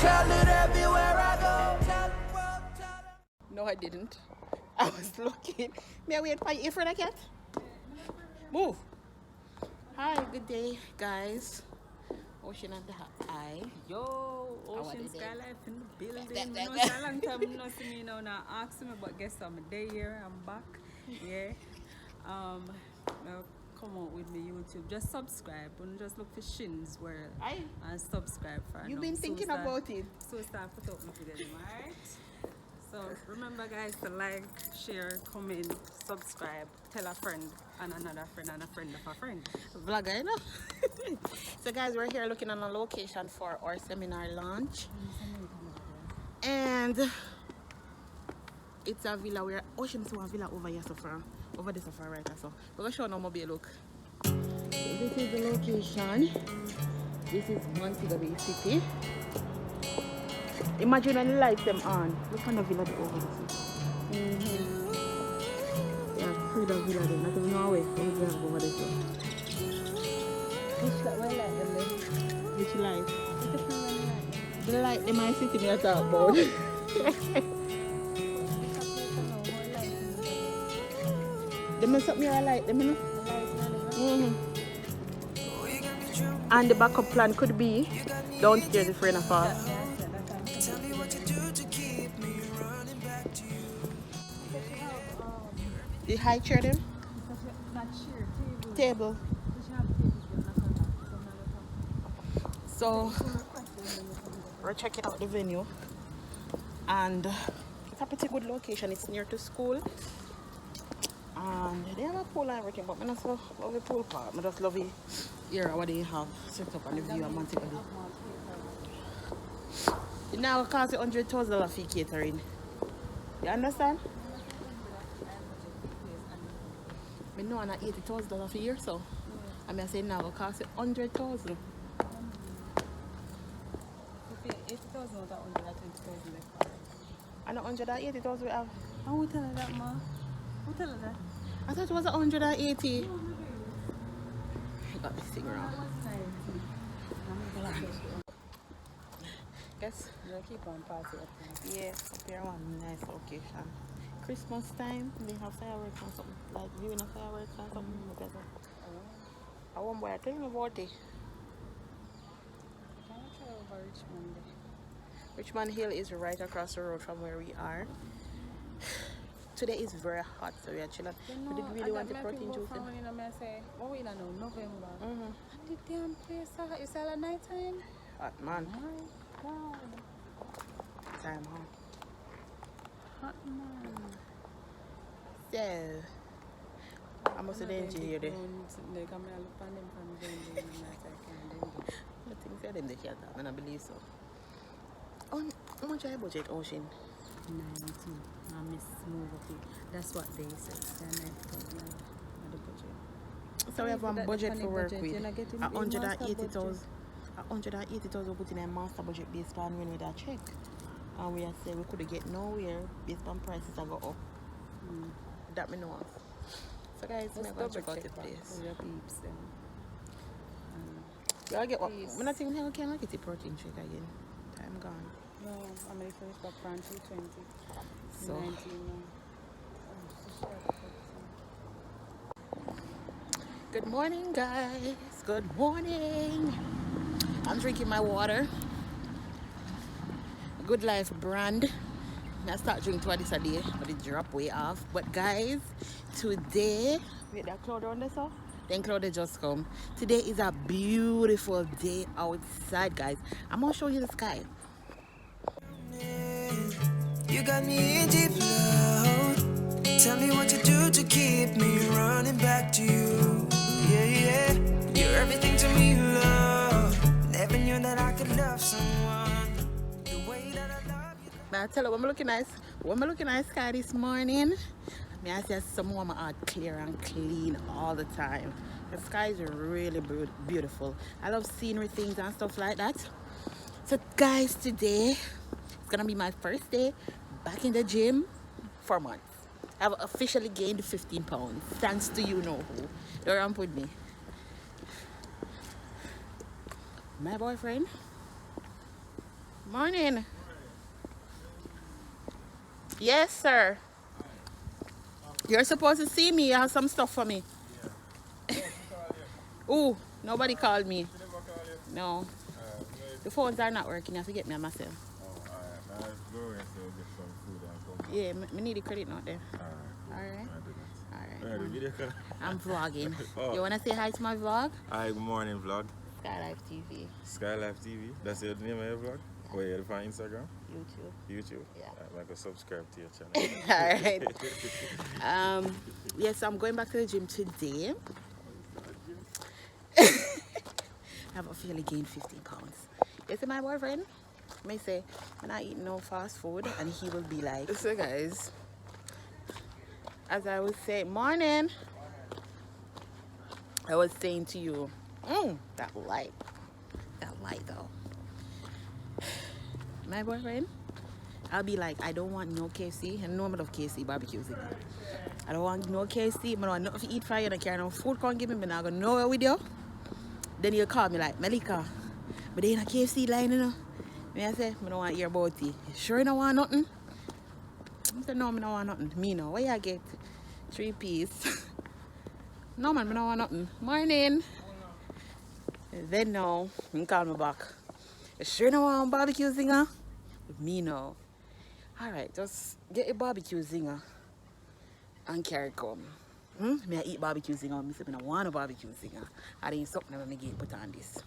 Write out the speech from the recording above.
Tell it everywhere I go. Tell the world, tell it. No, I didn't. I was looking. May I wait for you for the cat? Move. Hi, good day, guys. Ocean and the eye. Yo, Ocean Skylife in the building. I know it's a long time no see me now. Now ask me, but guess I'm a day here. I'm back. Yeah. Now come on with me YouTube. Just subscribe and just look for Shins World and subscribe for. You've been thinking about it. So start put up my video, alright? So remember guys to like, share, comment, subscribe, tell a friend and another friend and a friend of a friend. Vlogger, you know? So guys, we're here looking on a location for our seminar launch. And it's a villa where Ocean to a villa over here so far. Over this so far right so. We're gonna show no mobile look. This is the location. This is Montego Bay City. Imagine when the lights them on. Look on the villa over there. Yeah, free the villa there. Not even know way. Over there over there. Which light? The light they might sit in here talk about. They mess up your light, they know. And the backup plan could be downstairs if rain fall. The high chair then? Table. So we're checking out the venue and it's a pretty good location. It's near to school and they have a pool and everything, but I don't love the pool part. I just love it here what they have set up and the view of Montego Bay. It now costs $100,000 for catering. You understand? I know I'm not $80,000 a year, so I mean I say now it costs $100,000. $80,000 or $120,000? And $180,000 we have. And who tell her that, ma? Who tell her that? I thought it was 180. I got this thing wrong. Guess You'll keep on passing. yeah, up here one nice location. Christmas time, they have fireworks and something, like viewing of fireworks and something together. I won't boy, tell me about it. Can I try over Richmond? Richmond Hill is right across the road from where we are. Today is very hot, so we are chilling. We did really want the protein juice. I say, what we don't know, November. And the damn place, it's all at night time? Hot man. Oh my God. Time, huh? Hot man. So, I must have enjoyed you there. I think they're them they hear that, and I believe so. How much are your budget, Ocean? 19. I miss move of it. That's what they said. They're 19 the budget. So we have one budget to work with. You're not getting 180,000. 180,000 put in a master budget based on when we that check. And we are saying we could get nowhere based on prices that go up. That me know of. So guys, I'm going to check out the place. Y'all get what? I'm not thinking I can get the protein shake again. Time gone. No, I'm going to finish back from 220. So 19 good morning guys. Good morning. I'm drinking my water. Good Life brand. I start drinking twice a day, but it drop way off. But guys, today, wait, that cloud on this off? Then cloud they just come. Today is a beautiful day outside, guys. I'm gonna show you the sky. You got me in deep love. Tell me what you do to keep me running back to you. Yeah, yeah. You're everything to me, love. Never knew that I could love someone the way that I love you. Now I tell you, when I'm looking nice, sky this morning, may I say some woman are clear and clean all the time. The sky is really beautiful. I love scenery things and stuff like that. So guys, today it's gonna be my first day back in the gym for months. I've officially gained 15 pounds thanks to you know who. Don't ramp with me. My boyfriend. Morning. Yes, sir. You're supposed to see me. You have some stuff for me. Ooh, nobody called me. No. The phones are not working. You have to get me on myself. Yeah, me need the credit note there. Alright. Alright. I'm vlogging. Oh. You want to say hi to my vlog? Hi, good morning, vlog. Skylife TV. Skylife TV. That's your name of your vlog? Where you find Instagram? YouTube. YouTube? Yeah. I'm going to subscribe to your channel. Alright. Yes, I'm going back to the gym today. I have officially gained 15 pounds. You see my boyfriend? May say, I'm not eating no fast food, and he will be like, so guys, as I was saying, morning, I was saying to you, that light though. My boyfriend, I'll be like, I don't want no KFC, and no I love KFC barbecues. I don't want no KFC, I don't want nothing to eat fry, I don't care no food can't give me, I'm not going nowhere with you. Then he'll call me like, Melica, but they in a KFC line, you know. Me I say, I don't want to hear about it. You sure you don't want nothing? I said, no, I don't want nothing. Me no, where you get 3 piece? No man, I don't want nothing. Morning. Then no, he call me back. You sure you don't want barbecue zinger? Me no. Alright, just get a barbecue zinger and carry come. Me I eat barbecue zinger, I say I don't want a barbecue zinger. I ain't something I'm going to get put on this.